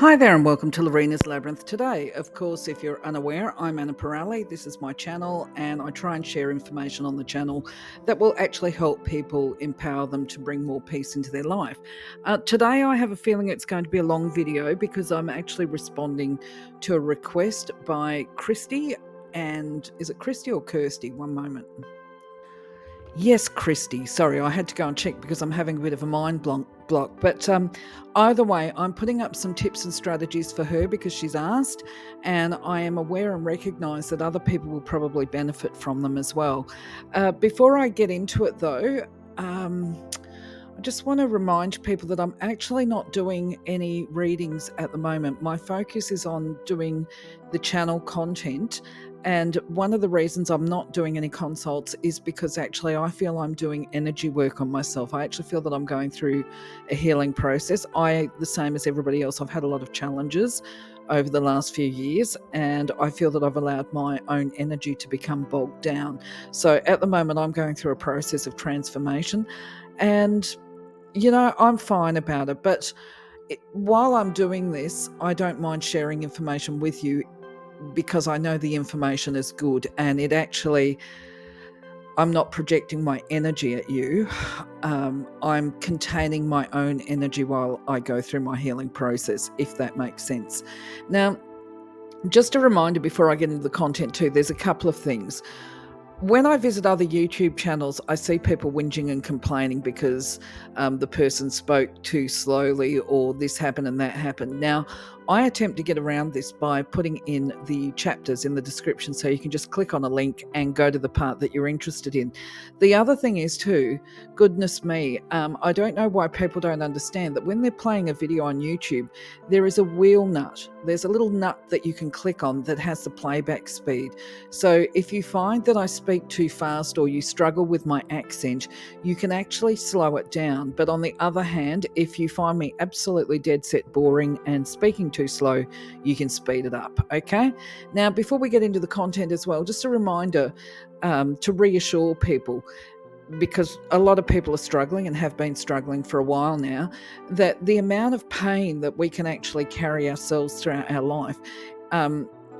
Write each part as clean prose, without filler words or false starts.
Hi there and welcome to Lorena's Labyrinth today. Of course, if you're unaware, I'm Anah Parreli. This is my channel and I try and share information on the channel that will actually help people empower them to bring more peace into their life. Today I have a feeling it's going to be a long video because I'm actually responding to a request by Christy. And is it Christy or Kirsty? One moment. Yes, Christy. Sorry, I had to go and check because I'm having a bit of a mind block. But either way, I'm putting up some tips and strategies for her because she's asked, and I am aware and recognise that other people will probably benefit from them as well. Before I get into it, though, I just want to remind people that I'm actually not doing any readings at the moment. My focus is on doing the channel content. And one of the reasons I'm not doing any consults is because actually I feel I'm doing energy work on myself. I actually feel that I'm going through a healing process. The same as everybody else, I've had a lot of challenges over the last few years, and I feel that I've allowed my own energy to become bogged down. So at the moment, I'm going through a process of transformation, and I'm fine about it. But while I'm doing this, I don't mind sharing information with you because I know the information is good, and I'm not projecting my energy at you. I'm containing my own energy while I go through my healing process, if that makes sense. Now, just a reminder before I get into the content too, there's a couple of things. When I visit other YouTube channels, I see people whinging and complaining because the person spoke too slowly or this happened and that happened. Now, I attempt to get around this by putting in the chapters in the description so you can just click on a link and go to the part that you're interested in. The other thing is too, goodness me, I don't know why people don't understand that when they're playing a video on YouTube, there is a wheel nut. There's a little nut that you can click on that has the playback speed. So if you find that I speak too fast or you struggle with my accent, you can actually slow it down. But on the other hand, if you find me absolutely dead set boring and speaking too slow, you can speed it up. Okay. Now, before we get into the content as well, just a reminder to reassure people, because a lot of people are struggling and have been struggling for a while now, that the amount of pain that we can actually carry ourselves throughout our life,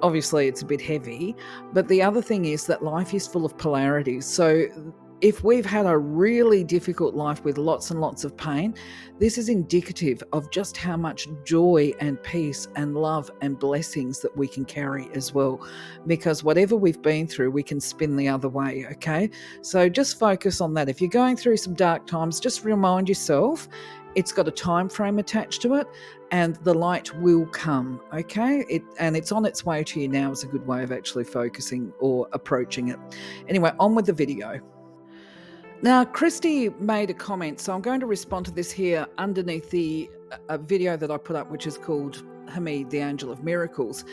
obviously it's a bit heavy, but the other thing is that life is full of polarities. So if we've had a really difficult life with lots and lots of pain, this is indicative of just how much joy and peace and love and blessings that we can carry as well. Because whatever we've been through, we can spin the other way, okay? So just focus on that. If you're going through some dark times, just remind yourself it's got a time frame attached to it, and the light will come, okay? It's on its way to you now is a good way of actually focusing or approaching it. Anyway, on with the video. Now, Christy made a comment, so I'm going to respond to this here underneath the video that I put up, which is called Hamied, the Angel of Miracles.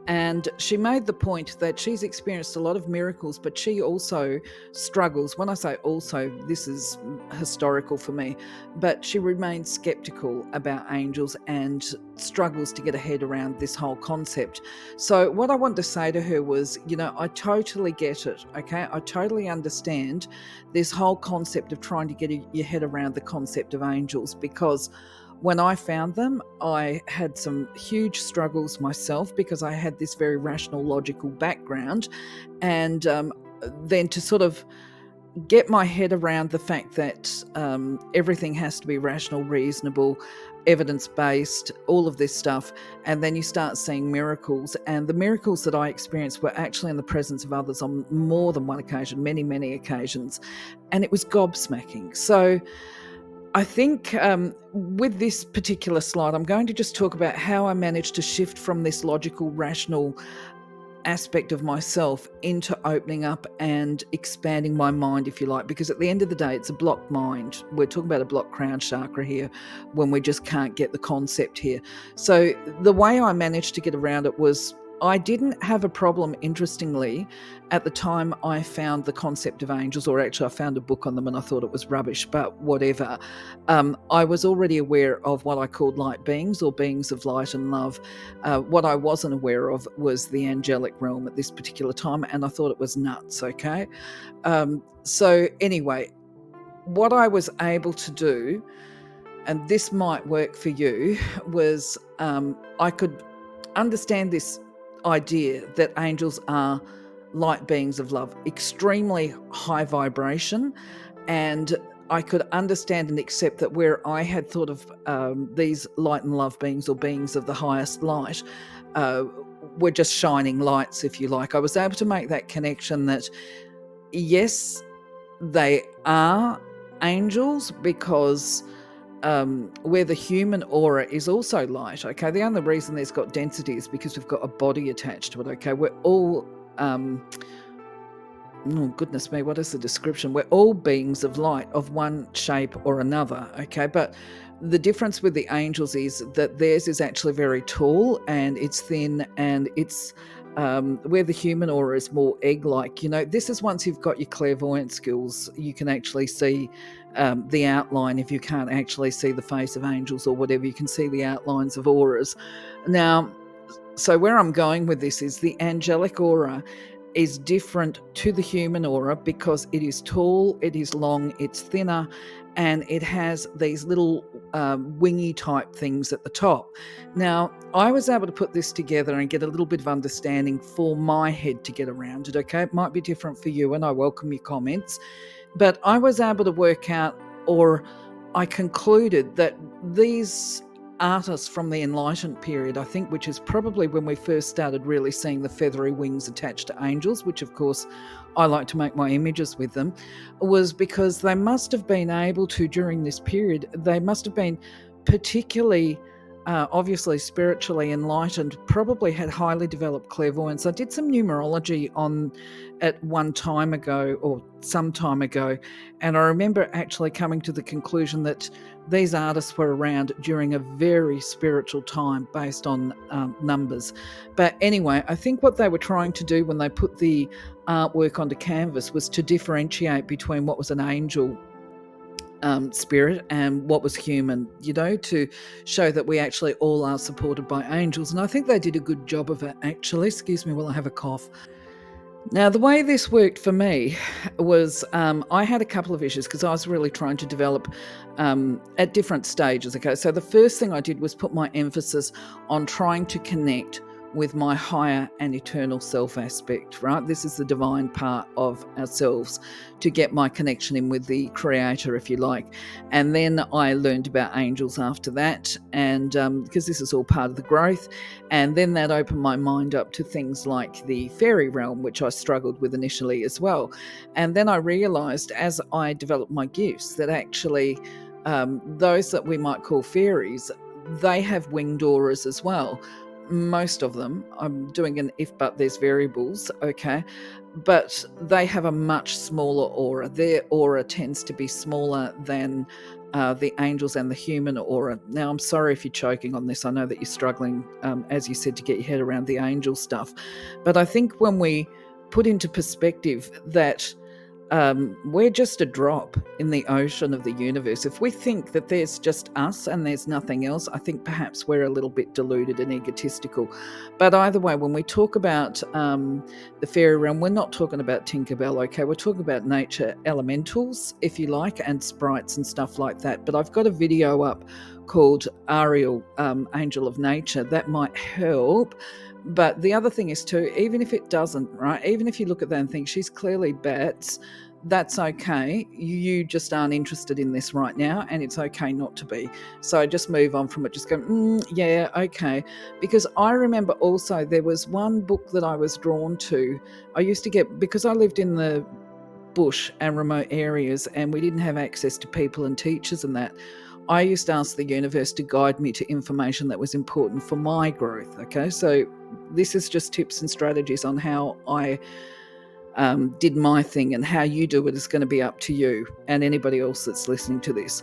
And she made the point that she's experienced a lot of miracles, but she also struggles. When I say also, this is historical for me, but she remains skeptical about angels and struggles to get her head around this whole concept. So what I wanted to say to her was, I totally get it, okay? I totally understand this whole concept of trying to get your head around the concept of angels, because when I found them, I had some huge struggles myself because I had this very rational, logical background. And then to sort of get my head around the fact that everything has to be rational, reasonable, evidence-based, all of this stuff, and then you start seeing miracles. And the miracles that I experienced were actually in the presence of others on more than one occasion, many, many occasions. And it was gobsmacking. So I think with this particular slide, I'm going to just talk about how I managed to shift from this logical, rational aspect of myself into opening up and expanding my mind, if you like, because at the end of the day, it's a blocked mind. We're talking about a blocked crown chakra here when we just can't get the concept here. So the way I managed to get around it was I didn't have a problem, interestingly, at the time I found the concept of angels, or actually I found a book on them and I thought it was rubbish, but whatever. I was already aware of what I called light beings, or beings of light and love. What I wasn't aware of was the angelic realm at this particular time, and I thought it was nuts, okay? So anyway, what I was able to do and this might work for you, was I could understand this idea that angels are light beings of love, extremely high vibration, and I could understand and accept that where I had thought of these light and love beings, or beings of the highest light, were just shining lights, if you like. I was able to make that connection that, yes, they are angels, because where the human aura is also light, okay? The only reason there's got density is because we've got a body attached to it, okay? We're all... oh, goodness me, what is the description? We're all beings of light of one shape or another, okay? But the difference with the angels is that theirs is actually very tall and it's thin, and it's where the human aura is more egg-like. You know, this is once you've got your clairvoyant skills, you can actually see the outline. If you can't actually see the face of angels or whatever, you can see the outlines of auras. Now, so where I'm going with this is the angelic aura is different to the human aura because it is tall, it is long, it's thinner, and it has these little wingy type things at the top. Now, I was able to put this together and get a little bit of understanding for my head to get around it, okay? It might be different for you, and I welcome your comments. But I was able to work out, or I concluded that these artists from the Enlightened period, I think, which is probably when we first started really seeing the feathery wings attached to angels, which of course I like to make my images with them, was because they must have been able to, during this period, they must have been particularly obviously spiritually enlightened, probably had highly developed clairvoyance. I did some numerology on at one time ago, or some time ago, and I remember actually coming to the conclusion that these artists were around during a very spiritual time based on numbers. But anyway, I think what they were trying to do when they put the artwork onto canvas was to differentiate between what was an angel spirit and what was human, you know, to show that we actually all are supported by angels. And I think they did a good job of it, actually. Excuse me while I have a cough. Now, the way this worked for me was I had a couple of issues because I was really trying to develop at different stages. Okay, so the first thing I did was put my emphasis on trying to connect with my higher and eternal self aspect, right? This is the divine part of ourselves, to get my connection in with the creator, if you like. And then I learned about angels after that, and because this is all part of the growth. And then that opened my mind up to things like the fairy realm, which I struggled with initially as well. And then I realized as I developed my gifts that actually those that we might call fairies, they have winged auras as well. Most of them, I'm doing an if but there's variables, okay, but they have a much smaller aura. Their aura tends to be smaller than the angels and the human aura. Now, I'm sorry if you're choking on this. I know that you're struggling, as you said, to get your head around the angel stuff. But I think when we put into perspective that we're just a drop in the ocean of the universe. If we think that there's just us and there's nothing else, I think perhaps we're a little bit deluded and egotistical. But either way, when we talk about the fairy realm, we're not talking about Tinkerbell, okay? We're talking about nature elementals, if you like, and sprites and stuff like that. But I've got a video up called Ariel, Angel of Nature, that might help. But the other thing is too, even if it doesn't, right, even if you look at that and think she's clearly bats, that's okay. You just aren't interested in this right now, and it's okay not to be. So just move on from it. Just go, yeah, okay. Because I remember also there was one book that I was drawn to. I used to get, because I lived in the bush and remote areas and we didn't have access to people and teachers and that, I used to ask the universe to guide me to information that was important for my growth, okay? So this is just tips and strategies on how I did my thing, and how you do it is going to be up to you and anybody else that's listening to this.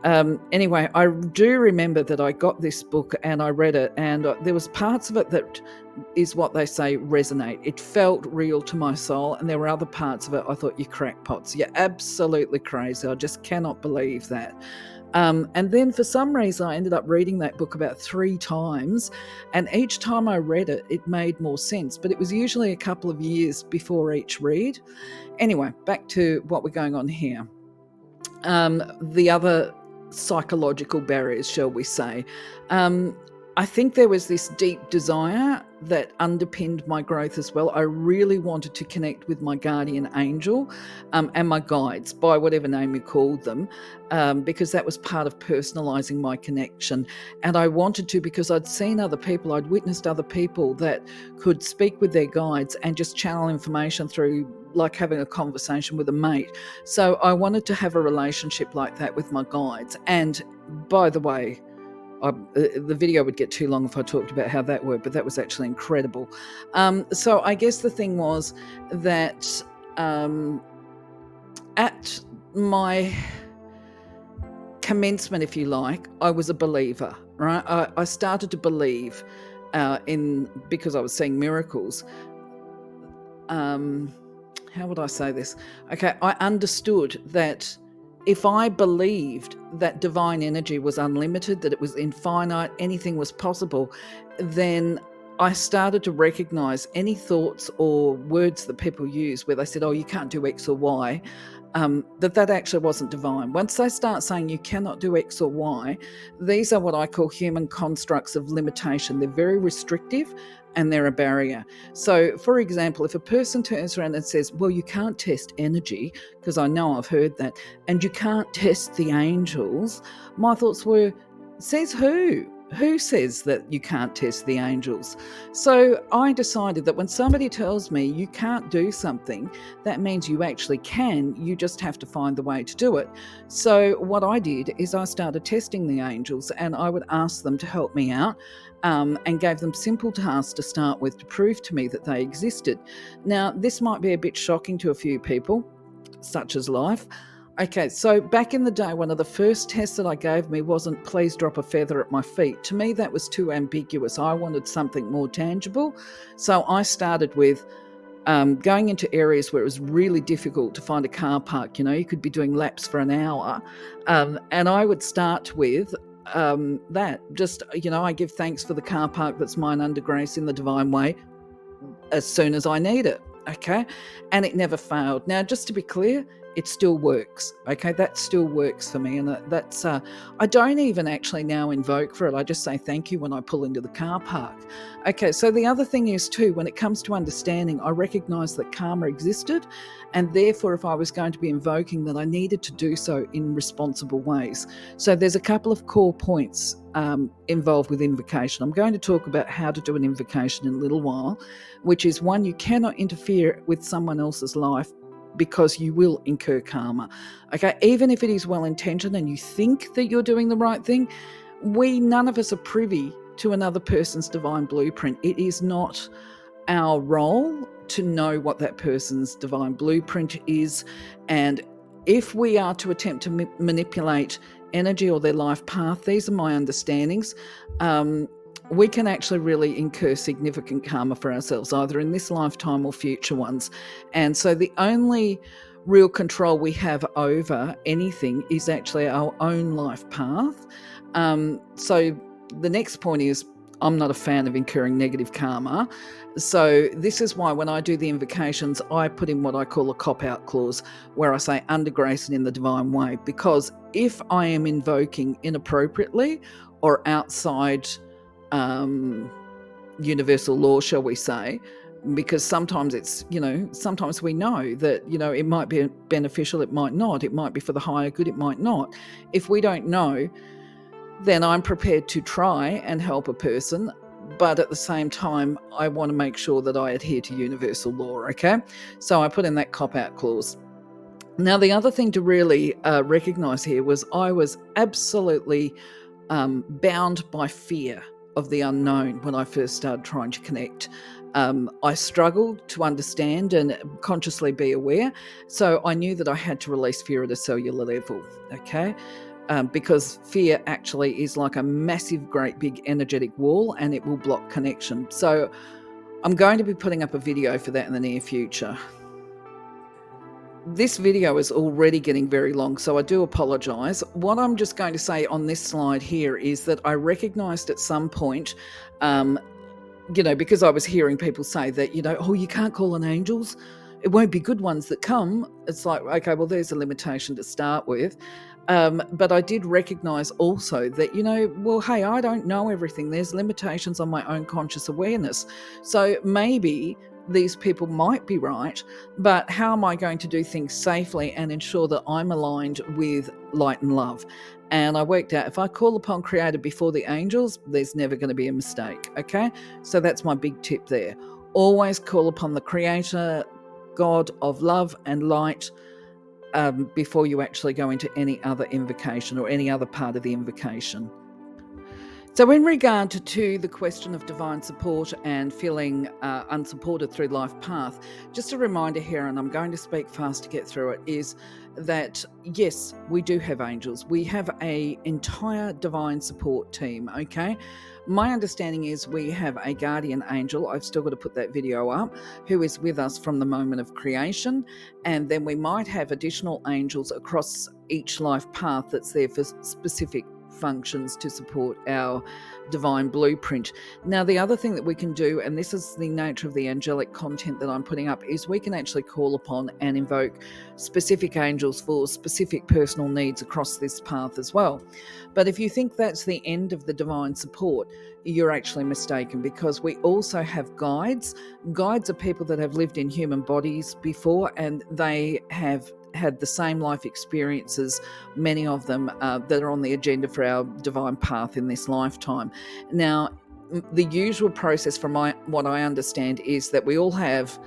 Anyway, I do remember that I got this book and I read it, and there was parts of it that is what they say resonate. It felt real to my soul, and there were other parts of it I thought, you crackpots, you're absolutely crazy. I just cannot believe that. And then for some reason, I ended up reading that book about 3 times. And each time I read it, it made more sense. But it was usually a couple of years before each read. Anyway, back to what we're going on here. The other psychological barriers, shall we say. I think there was this deep desire that underpinned my growth as well. I really wanted to connect with my guardian angel and my guides, by whatever name you called them, because that was part of personalizing my connection. And I wanted to because I'd seen other people, I'd witnessed other people that could speak with their guides and just channel information through, like having a conversation with a mate. So I wanted to have a relationship like that with my guides. And by the way, the video would get too long if I talked about how that worked, but that was actually incredible. So I guess the thing was that at my commencement, if you like, I was a believer, right? I started to believe because I was seeing miracles. How would I say this? Okay, I understood that if I believed that divine energy was unlimited, that it was infinite, anything was possible, then I started to recognize any thoughts or words that people use where they said, oh, you can't do X or Y, that actually wasn't divine. Once they start saying you cannot do X or Y, these are what I call human constructs of limitation. They're very restrictive and they're a barrier. So, for example, if a person turns around and says, well, you can't test energy, because I know I've heard that, and you can't test the angels, my thoughts were, says who? Who says that you can't test the angels? So I decided that when somebody tells me you can't do something, that means you actually can, you just have to find the way to do it. So what I did is I started testing the angels, and I would ask them to help me out, and gave them simple tasks to start with to prove to me that they existed. Now, this might be a bit shocking to a few people, such as life. Okay, so back in the day, one of the first tests that I gave me wasn't please drop a feather at my feet. To me, that was too ambiguous. I wanted something more tangible. So I started with going into areas where it was really difficult to find a car park. You know, you could be doing laps for an hour. And I would start with that. Just, you know, I give thanks for the car park that's mine under grace in the divine way as soon as I need it. Okay. And it never failed. Now, just to be clear, it still works. Okay, that still works for me. And that's, I don't even actually now invoke for it. I just say thank you when I pull into the car park. Okay, so the other thing is too, when it comes to understanding, I recognize that karma existed. And therefore, if I was going to be invoking, that I needed to do so in responsible ways. So there's a couple of core points involved with invocation. I'm going to talk about how to do an invocation in a little while, which is one, you cannot interfere with someone else's life, because you will incur karma. Okay, even if it is well-intentioned and you think that you're doing the right thing, none of us are privy to another person's divine blueprint. It is not our role to know what that person's divine blueprint is. And if we are to attempt to manipulate energy or their life path, these are my understandings, we can actually really incur significant karma for ourselves, either in this lifetime or future ones. And so the only real control we have over anything is actually our own life path. So the next point is, I'm not a fan of incurring negative karma. So this is why when I do the invocations, I put in what I call a cop-out clause, where I say under grace and in the divine way. Because if I am invoking inappropriately or outside universal law, shall we say, because sometimes it's, you know, sometimes we know that, you know, it might be beneficial, it might not, it might be for the higher good, it might not. If we don't know, then I'm prepared to try and help a person, but at the same time, I want to make sure that I adhere to universal law, okay? So I put in that cop-out clause. Now, the other thing to really recognize here was I was absolutely bound by fear of the unknown when I first started trying to connect. I struggled to understand and consciously be aware. So I knew that I had to release fear at a cellular level, okay? Because fear actually is like a massive, great big energetic wall, and it will block connection. So I'm going to be putting up a video for that in the near future. This video is already getting very long, so I do apologise. What I'm just going to say on this slide here is that I recognised at some point, you know, because I was hearing people say that, you know, oh, you can't call on angels, it won't be good ones that come. It's like, okay, well, there's a limitation to start with. But I did recognize also that, well, hey, I don't know everything. There's limitations on my own conscious awareness. So maybe these people might be right, but how am I going to do things safely and ensure that I'm aligned with light and love? And I worked out if I call upon Creator before the angels, there's never going to be a mistake. Okay. So that's my big tip there. Always call upon the Creator, God of love and light, before you actually go into any other invocation or any other part of the invocation. So, in regard to the question of divine support and feeling unsupported through life path, just a reminder here, and I'm going to speak fast to get through it, is that yes, we do have angels. We have an entire divine support team, okay? My understanding is we have a guardian angel. I've still got to put that video up, who is with us from the moment of creation. And then we might have additional angels across each life path that's there for specific functions to support our divine blueprint. Now, the other thing that we can do, and this is the nature of the angelic content that I'm putting up, is we can actually call upon and invoke specific angels for specific personal needs across this path as well. But if you think that's the end of the divine support, you're actually mistaken, because we also have guides. Guides are people that have lived in human bodies before, and they have had the same life experiences, many of them that are on the agenda for our divine path in this lifetime. Now, the usual process from what I understand is that we all have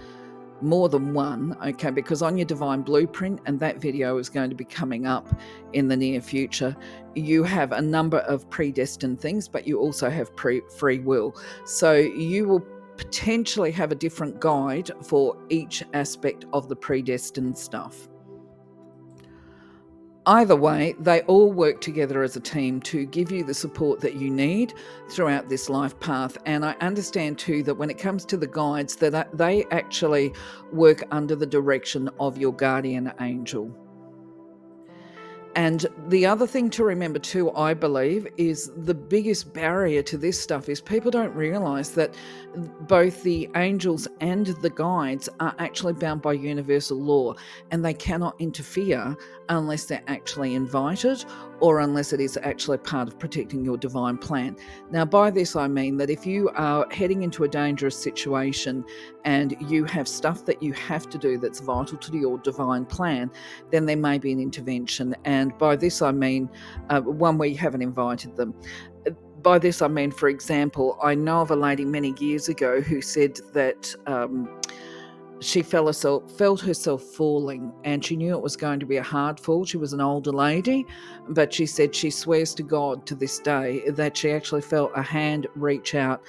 more than one, okay, because on your divine blueprint, and that video is going to be coming up in the near future, you have a number of predestined things, but you also have free will. So you will potentially have a different guide for each aspect of the predestined stuff. Either way, they all work together as a team to give you the support that you need throughout this life path. And I understand too that when it comes to the guides, that they actually work under the direction of your guardian angel. And the other thing to remember too, I believe, is the biggest barrier to this stuff is people don't realize that both the angels and the guides are actually bound by universal law, and they cannot interfere unless they're actually invited or unless it is actually part of protecting your divine plan. Now, by this I mean that if you are heading into a dangerous situation and you have stuff that you have to do that's vital to your divine plan, then there may be an intervention. And by this I mean one where you haven't invited them. By this I mean, for example, I know of a lady many years ago who said that she felt herself falling, and she knew it was going to be a hard fall. She was an older lady, but she said she swears to God to this day that she actually felt a hand reach out,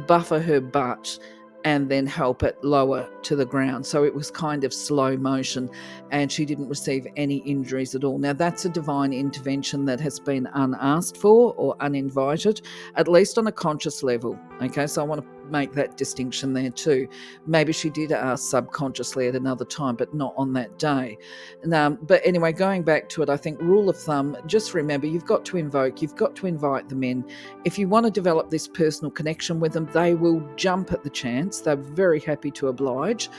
buffer her butt, and then help it lower to the ground. So it was kind of slow motion, and she didn't receive any injuries at all. Now, that's a divine intervention that has been unasked for or uninvited, at least on a conscious level. Okay, so I want to make that distinction there too. Maybe she did ask subconsciously at another time, but not on that day. But anyway, going back to it, I think rule of thumb, just remember, you've got to invoke, you've got to invite them in. If you want to develop this personal connection with them, they will jump at the chance. They're very happy to oblige,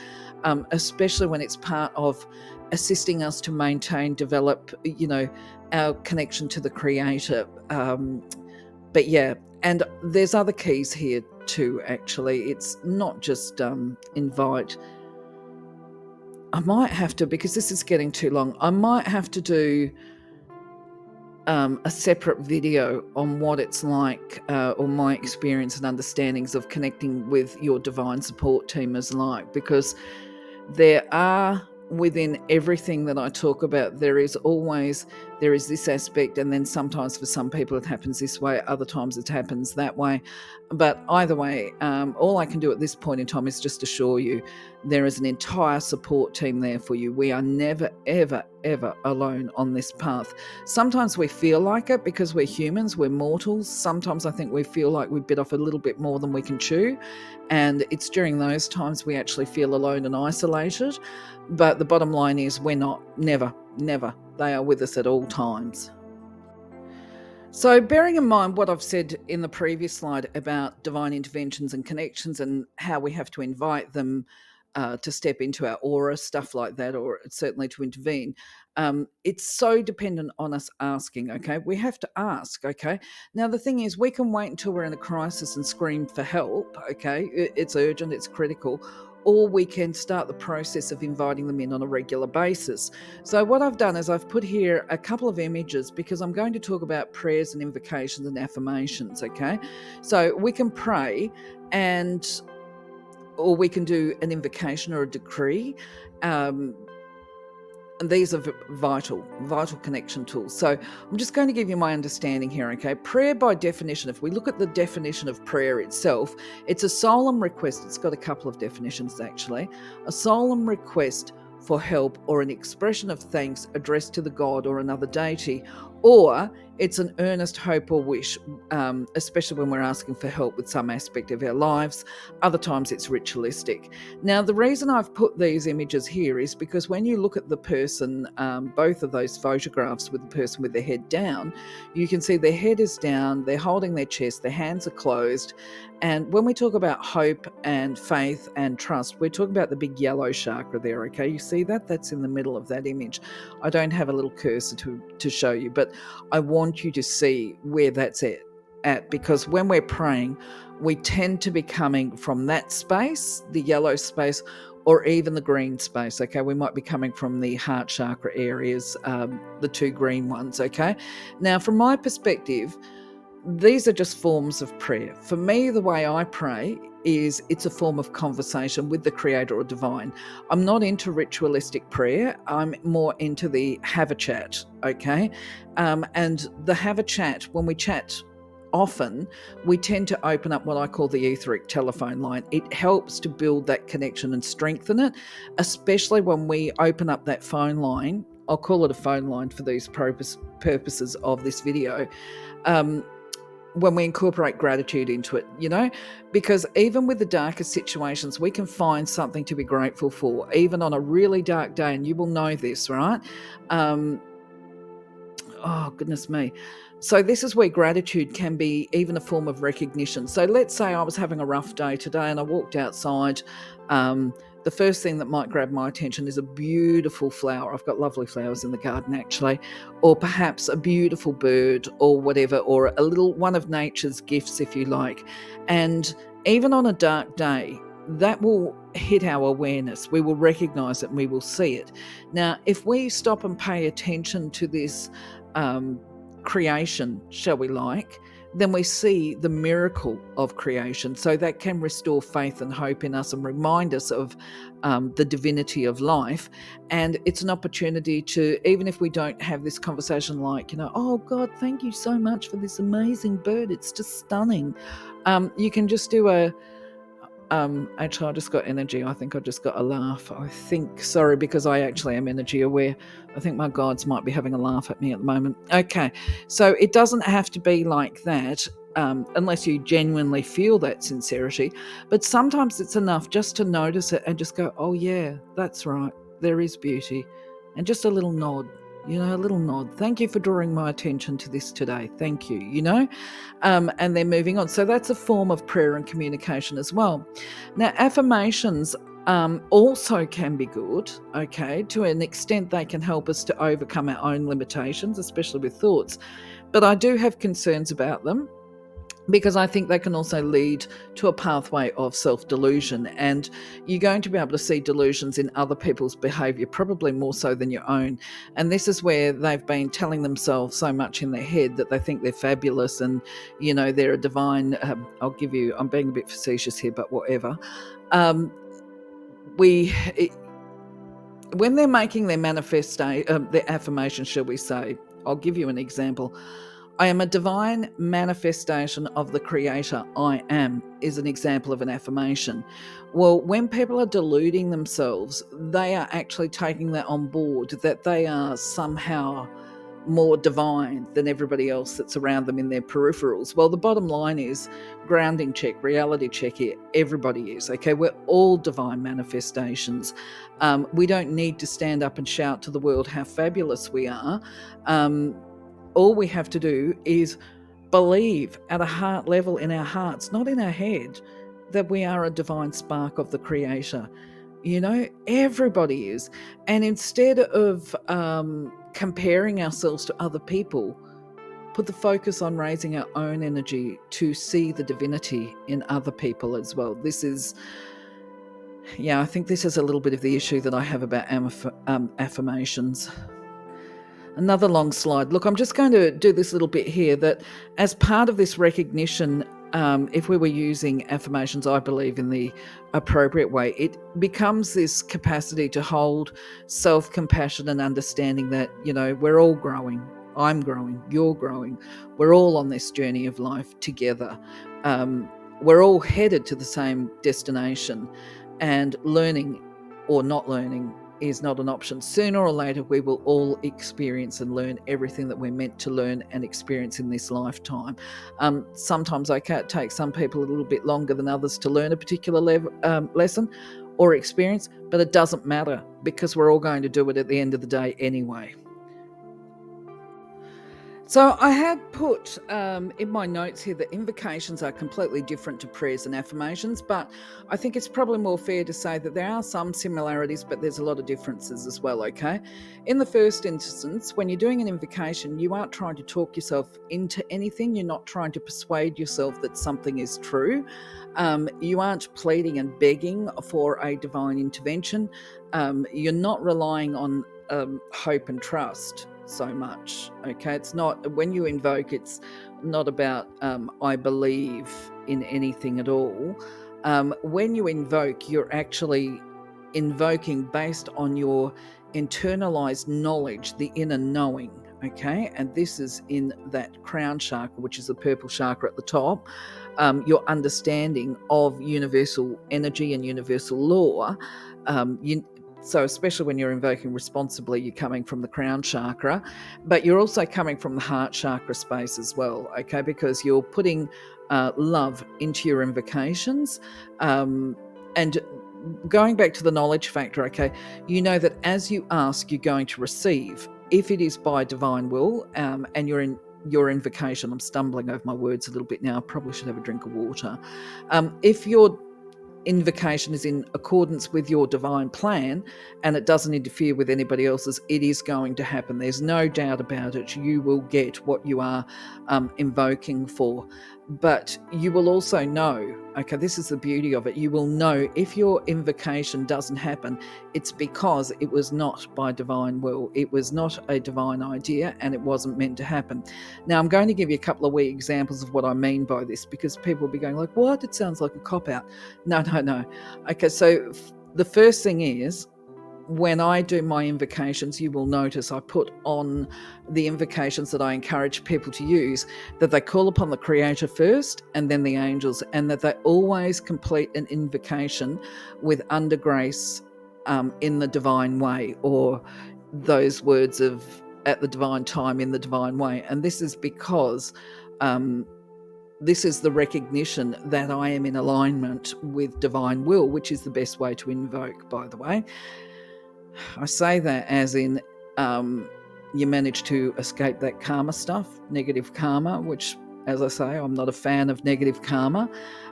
especially when it's part of assisting us to maintain, develop, our connection to the Creator. But yeah, and there's other keys here too, actually. It's not just invite. I might have to, because this is getting too long, I might have to do a separate video on what it's like, or my experience and understandings of connecting with your divine support team is like, because there are, within everything that I talk about, there is this aspect, and then sometimes for some people it happens this way, other times it happens that way. But either way, all I can do at this point in time is just assure you there is an entire support team there for you. We are never, ever, ever alone on this path. Sometimes we feel like it because we're humans, we're mortals. Sometimes I think we feel like we bit off a little bit more than we can chew. And it's during those times we actually feel alone and isolated. But the bottom line is we're not, never, never. They are with us at all times. So, bearing in mind what I've said in the previous slide about divine interventions and connections and how we have to invite them to step into our aura, stuff like that, or certainly to intervene, It's so dependent on us asking, okay? We have to ask, okay? Now, the thing is, we can wait until we're in a crisis and scream for help, okay? It's urgent, it's critical. Or we can start the process of inviting them in on a regular basis. So, what I've done is I've put here a couple of images because I'm going to talk about prayers and invocations and affirmations, okay? So, we can pray or we can do an invocation or a decree. And these are vital connection tools. So I'm just going to give you my understanding here, okay? Prayer, by definition, if we look at the definition of prayer itself, it's a solemn request. It's got a couple of definitions, actually. A solemn request for help or an expression of thanks addressed to the god or another deity, or it's an earnest hope or wish, especially when we're asking for help with some aspect of our lives. Other times it's ritualistic. Now, the reason I've put these images here is because when you look at the person, both of those photographs with the person with their head down, you can see their head is down, they're holding their chest, their hands are closed. And when we talk about hope and faith and trust, we're talking about the big yellow chakra there, okay? You see that? That's in the middle of that image. I don't have a little cursor to show you, but I want you to see where that's at, because when we're praying, we tend to be coming from that space, the yellow space, or even the green space, okay? We might be coming from the heart chakra areas, the two green ones, okay? Now, from my perspective, these are just forms of prayer. For me, the way I pray is it's a form of conversation with the creator or divine. I'm not into ritualistic prayer. I'm more into the have a chat, okay? And the have a chat, when we chat often, we tend to open up what I call the etheric telephone line. It helps to build that connection and strengthen it, especially when we open up that phone line. I'll call it a phone line for these purposes of this video. When we incorporate gratitude into it, because even with the darkest situations, we can find something to be grateful for, even on a really dark day, and you will know this, right? Oh, goodness me. So this is where gratitude can be even a form of recognition. So let's say I was having a rough day today and I walked outside. The first thing that might grab my attention is a beautiful flower. I've got lovely flowers in the garden, actually, or perhaps a beautiful bird or whatever, or a little one of nature's gifts, if you like. And even on a dark day, that will hit our awareness. We will recognize it and we will see it. Now, if we stop and pay attention to this creation, shall we like, then we see the miracle of creation. So that can restore faith and hope in us and remind us of the divinity of life. And it's an opportunity to, even if we don't have this conversation like, oh God, thank you so much for this amazing bird. It's just stunning. You can just do actually, I just got energy. I think I just got a laugh. Sorry, because I actually am energy aware. I think my guides might be having a laugh at me at the moment. Okay, so it doesn't have to be like that unless you genuinely feel that sincerity. But sometimes it's enough just to notice it and just go, oh yeah, that's right. There is beauty. And just a little nod, a little nod. Thank you for drawing my attention to this today. Thank you, and then moving on. So that's a form of prayer and communication as well. Now, affirmations also can be good, okay? To an extent, they can help us to overcome our own limitations, especially with thoughts. But I do have concerns about them, because I think they can also lead to a pathway of self-delusion, and you're going to be able to see delusions in other people's behaviour, probably more so than your own. And this is where they've been telling themselves so much in their head that they think they're fabulous and, they're a divine. I'm being a bit facetious here, but whatever. When they're making their their affirmation, shall we say, I'll give you an example. I am a divine manifestation of the creator I am is an example of an affirmation. Well, when people are deluding themselves, they are actually taking that on board, that they are somehow more divine than everybody else that's around them in their peripherals. Well, the bottom line is grounding check, reality check here. Everybody is, okay? We're all divine manifestations. We don't need to stand up and shout to the world how fabulous we are. All we have to do is believe at a heart level in our hearts, not in our head, that we are a divine spark of the creator. Everybody is. And instead of comparing ourselves to other people, put the focus on raising our own energy to see the divinity in other people as well. I think this is a little bit of the issue that I have about affirmations. Another long slide. Look, I'm just going to do this little bit here that as part of this recognition, if we were using affirmations, I believe, in the appropriate way, it becomes this capacity to hold self-compassion and understanding that, we're all growing. I'm growing. You're growing. We're all on this journey of life together. We're all headed to the same destination, and learning or not learning is not an option. Sooner or later, we will all experience and learn everything that we're meant to learn and experience in this lifetime. Sometimes it takes some people a little bit longer than others to learn a particular lesson or experience, but it doesn't matter because we're all going to do it at the end of the day anyway. So I had put in my notes here that invocations are completely different to prayers and affirmations, but I think it's probably more fair to say that there are some similarities, but there's a lot of differences as well, okay? In the first instance, when you're doing an invocation, you aren't trying to talk yourself into anything. You're not trying to persuade yourself that something is true. You aren't pleading and begging for a divine intervention. You're not relying on hope and trust so much. Okay, it's not, when you invoke, it's not about I believe in anything at all. When you invoke, you're actually invoking based on your internalized knowledge, the inner knowing. Okay, and this is in that crown chakra, which is the purple chakra at the top. Your understanding of universal energy and universal law. So especially when you're invoking responsibly, you're coming from the crown chakra, but you're also coming from the heart chakra space as well, okay? Because you're putting love into your invocations. And going back to the knowledge factor, okay, you know that as you ask, you're going to receive. If it is by divine will, and you're in your invocation, I'm stumbling over my words a little bit now, I probably should have a drink of water. If your invocation is in accordance with your divine plan and it doesn't interfere with anybody else's, it is going to happen. There's no doubt about it. You will get what you are invoking for. But you will also know, okay, this is the beauty of it, you will know if your invocation doesn't happen, it's because it was not by divine will. It was not a divine idea and it wasn't meant to happen. Now, I'm going to give you a couple of wee examples of what I mean by this, because people will be going like, what? It sounds like a cop-out. No. Okay, so the first thing is, when I do my invocations, you will notice I put on the invocations that I encourage people to use that they call upon the Creator first and then the angels, and that they always complete an invocation with under grace in the divine way, or those words of at the divine time in the divine way. And this is because this is the recognition that I am in alignment with divine will, which is the best way to invoke, by the way. I say that as in you manage to escape that karma stuff, negative karma, which, as I say, I'm not a fan of negative karma.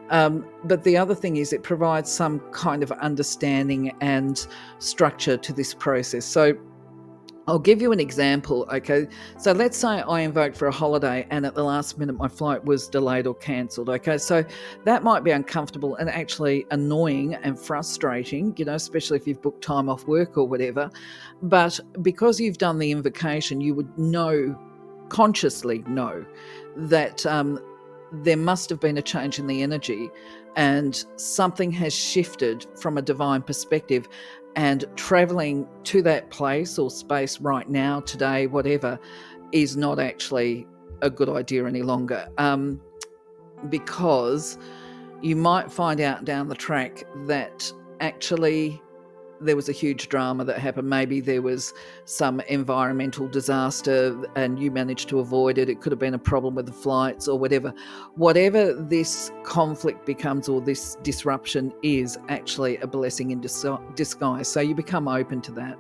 But the other thing is it provides some kind of understanding and structure to this process. So I'll give you an example, okay? So let's say I invoked for a holiday and at the last minute my flight was delayed or cancelled, okay? So that might be uncomfortable and actually annoying and frustrating, especially if you've booked time off work or whatever. But because you've done the invocation, you would consciously know that there must have been a change in the energy and something has shifted from a divine perspective, and traveling to that place or space right now, today, whatever, is not actually a good idea any longer, because you might find out down the track that actually there was a huge drama that happened. Maybe there was some environmental disaster and you managed to avoid it. It could have been a problem with the flights or whatever. Whatever this conflict becomes or this disruption is actually a blessing in disguise. So you become open to that.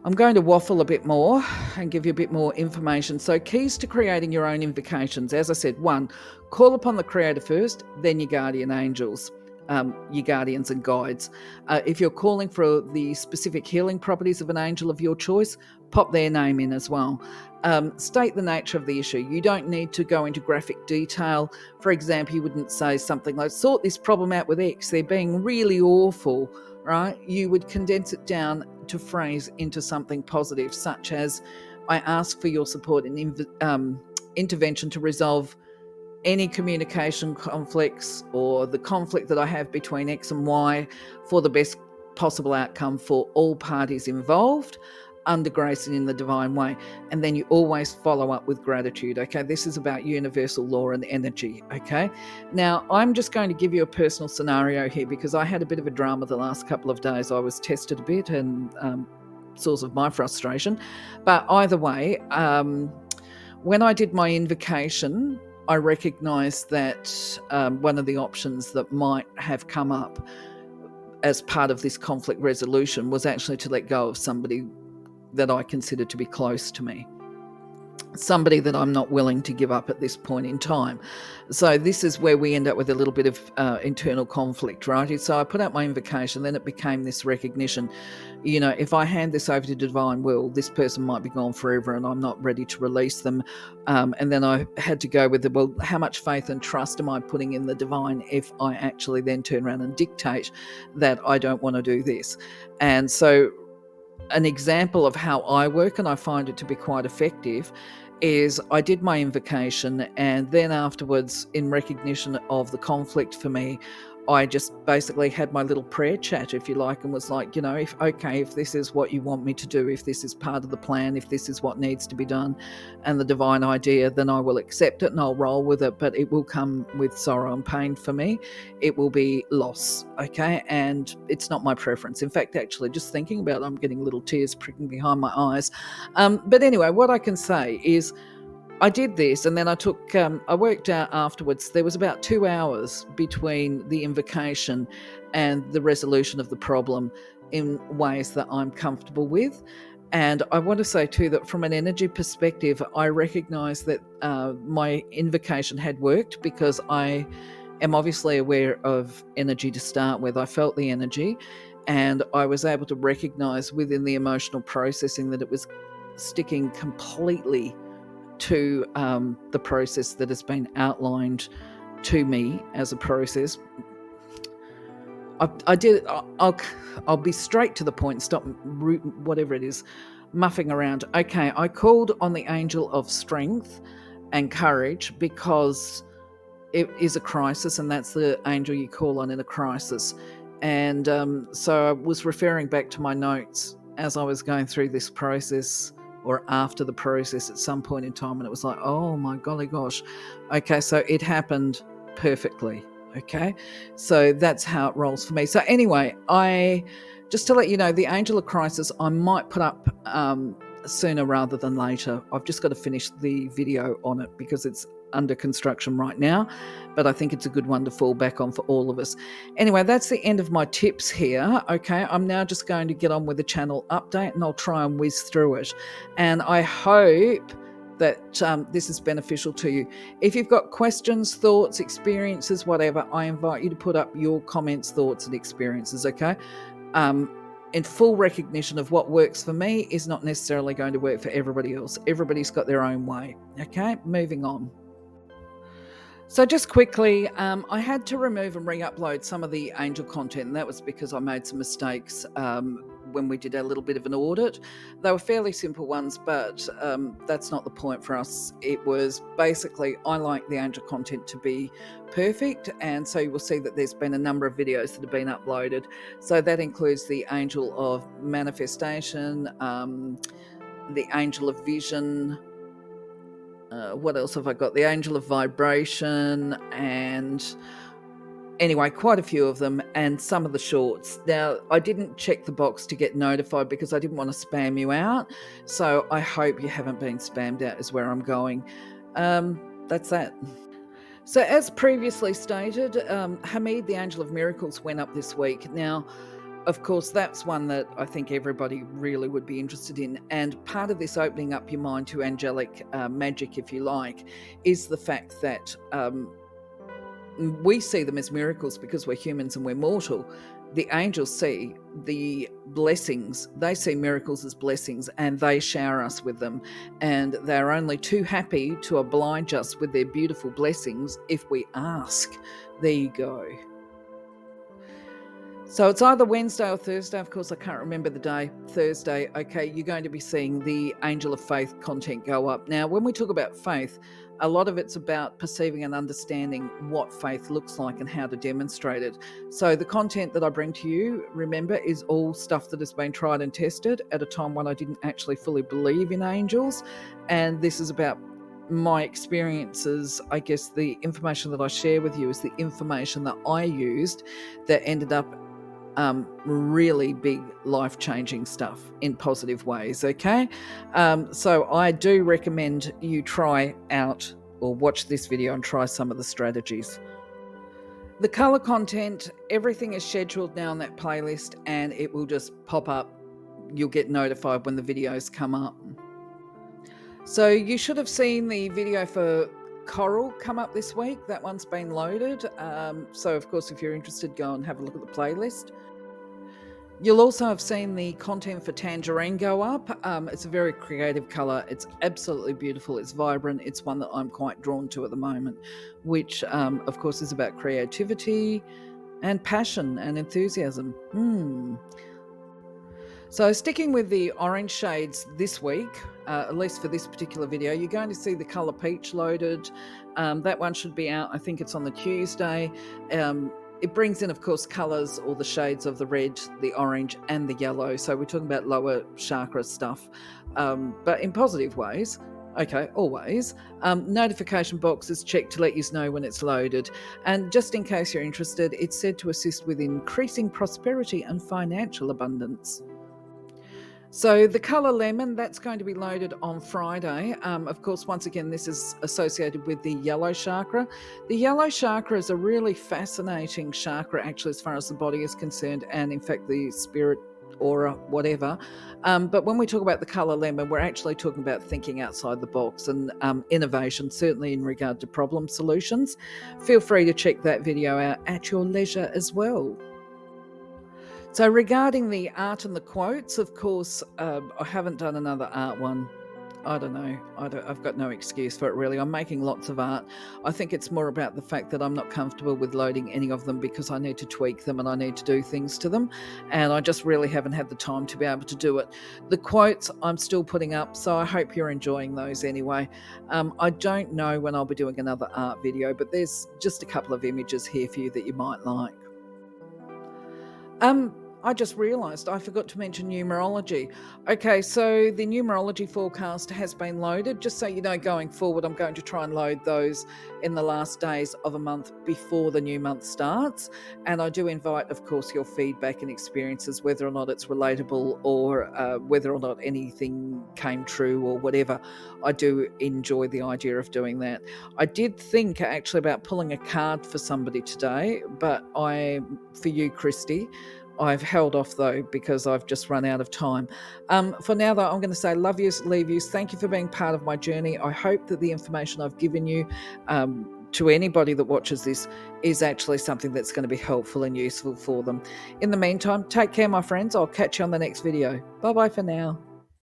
I'm going to waffle a bit more and give you a bit more information. So keys to creating your own invocations. As I said, 1, call upon the Creator first, then your guardian angels. your guardians and guides. If you're calling for the specific healing properties of an angel of your choice, pop their name in as well. State the nature of the issue. You don't need to go into graphic detail. For example, you wouldn't say something like, sort this problem out with X, they're being really awful, right? You would condense it down to phrase into something positive, such as, I ask for your support and intervention to resolve any communication conflicts or the conflict that I have between X and Y for the best possible outcome for all parties involved, under grace and in the divine way. And then you always follow up with gratitude. Okay, this is about universal law and energy. Okay, now I'm just going to give you a personal scenario here because I had a bit of a drama the last couple of days. I was tested a bit and source of my frustration. But either way, when I did my invocation, I recognised that one of the options that might have come up as part of this conflict resolution was actually to let go of somebody that I consider to be close to me, somebody that I'm not willing to give up at this point in time. So this is where we end up with a little bit of internal conflict, right? So I put out my invocation, then it became this recognition, you know, if I hand this over to divine will, this person might be gone forever and I'm not ready to release them. And then I had to go with the, well, how much faith and trust am I putting in the divine if I actually then turn around and dictate that I don't want to do this? And so an example of how I work, and I find it to be quite effective, is I did my invocation, and then afterwards, in recognition of the conflict for me, I just basically had my little prayer chat, if you like, and was like, you know, if this is what you want me to do, if this is part of the plan, if this is what needs to be done, and the divine idea, then I will accept it and I'll roll with it, but it will come with sorrow and pain for me. It will be loss, okay? And it's not my preference. In fact, actually, just thinking about it, I'm getting little tears pricking behind my eyes. But anyway, what I can say is, I did this, and then I worked out afterwards, there was about 2 hours between the invocation and the resolution of the problem in ways that I'm comfortable with. And I want to say too that from an energy perspective, I recognize that my invocation had worked because I am obviously aware of energy to start with. I felt the energy, and I was able to recognize within the emotional processing that it was sticking completely to the process that has been outlined to me as a process. I'll be straight to the point, stop whatever it is muffing around. Okay, I called on the angel of strength and courage because it is a crisis, and that's the angel you call on in a crisis. And so I was referring back to my notes as I was going through this process, or after the process at some point in time, and it was like, oh my golly gosh. Okay, so it happened perfectly. Okay, so that's how it rolls for me. So anyway, just to let you know, the angel of crisis I might put up sooner rather than later. I've just got to finish the video on it because it's under construction right now, but I think it's a good one to fall back on for all of us. Anyway, that's the end of my tips here. Okay, I'm now just going to get on with the channel update, and I'll try and whiz through it. And I hope that this is beneficial to you. If you've got questions, thoughts, experiences, whatever, I invite you to put up your comments, thoughts, and experiences, okay? In full recognition of what works for me is not necessarily going to work for everybody else. Everybody's got their own way, okay? Moving on. So just quickly, I had to remove and re-upload some of the angel content, and that was because I made some mistakes when we did a little bit of an audit. They were fairly simple ones, but that's not the point for us. It was basically, I like the angel content to be perfect, and so you will see that there's been a number of videos that have been uploaded. So that includes the angel of manifestation, the angel of vision, what else have I got? The angel of vibration, and anyway, quite a few of them, and some of the shorts. Now, I didn't check the box to get notified because I didn't want to spam you out. So I hope you haven't been spammed out is where I'm going. That's that. So as previously stated, Hamied, the angel of miracles, went up this week. Now, of course, that's one that I think everybody really would be interested in. And part of this opening up your mind to angelic magic, if you like, is the fact that we see them as miracles because we're humans and we're mortal. The angels see the blessings, they see miracles as blessings, and they shower us with them. And they're only too happy to oblige us with their beautiful blessings if we ask. There you go. So it's either Wednesday or Thursday. Of course, I can't remember the day. Thursday. Okay, you're going to be seeing the Angel of Faith content go up. Now, when we talk about faith, a lot of it's about perceiving and understanding what faith looks like and how to demonstrate it. So the content that I bring to you, remember, is all stuff that has been tried and tested at a time when I didn't actually fully believe in angels. And this is about my experiences. I guess the information that I share with you is the information that I used that ended up really big life-changing stuff in positive ways. Okay, so I do recommend you try out or watch this video and try some of the strategies. The color content, everything is scheduled now on that playlist, and it will just pop up. You'll get notified when the videos come up. So you should have seen the video for coral come up this week. That one's been loaded. So of course, if you're interested, go and have a look at the playlist. You'll also have seen the content for tangerine go up. It's a very creative colour. It's absolutely beautiful. It's vibrant. It's one that I'm quite drawn to at the moment, which of course is about creativity and passion and enthusiasm. So sticking with the orange shades this week, at least for this particular video, you're going to see the colour peach loaded. That one should be out. I think it's on the Tuesday. It brings in, of course, colours or the shades of the red, the orange and the yellow. So we're talking about lower chakra stuff, but in positive ways. Okay, always. Notification box is checked to let you know when it's loaded. And just in case you're interested, it's said to assist with increasing prosperity and financial abundance. So the colour lemon, that's going to be loaded on Friday. Of course, once again, this is associated with the yellow chakra. The yellow chakra is a really fascinating chakra, actually, as far as the body is concerned, and in fact, the spirit, aura, whatever. But when we talk about the colour lemon, we're actually talking about thinking outside the box and innovation, certainly in regard to problem solutions. Feel free to check that video out at your leisure as well. So regarding the art and the quotes, of course, I haven't done another art one. I don't know. I've got no excuse for it, really. I'm making lots of art. I think it's more about the fact that I'm not comfortable with loading any of them because I need to tweak them and I need to do things to them. And I just really haven't had the time to be able to do it. The quotes I'm still putting up, so I hope you're enjoying those anyway. I don't know when I'll be doing another art video, but there's just a couple of images here for you that you might like. I just realised I forgot to mention numerology. Okay, so the numerology forecast has been loaded. Just so you know, going forward, I'm going to try and load those in the last days of a month before the new month starts. And I do invite, of course, your feedback and experiences, whether or not it's relatable or whether or not anything came true or whatever. I do enjoy the idea of doing that. I did think actually about pulling a card for somebody today, but for you, Christy, I've held off though because I've just run out of time. For now though, I'm going to say love yous, leave yous. Thank you for being part of my journey. I hope that the information I've given you to anybody that watches this is actually something that's going to be helpful and useful for them. In the meantime, take care, my friends. I'll catch you on the next video. Bye bye for now.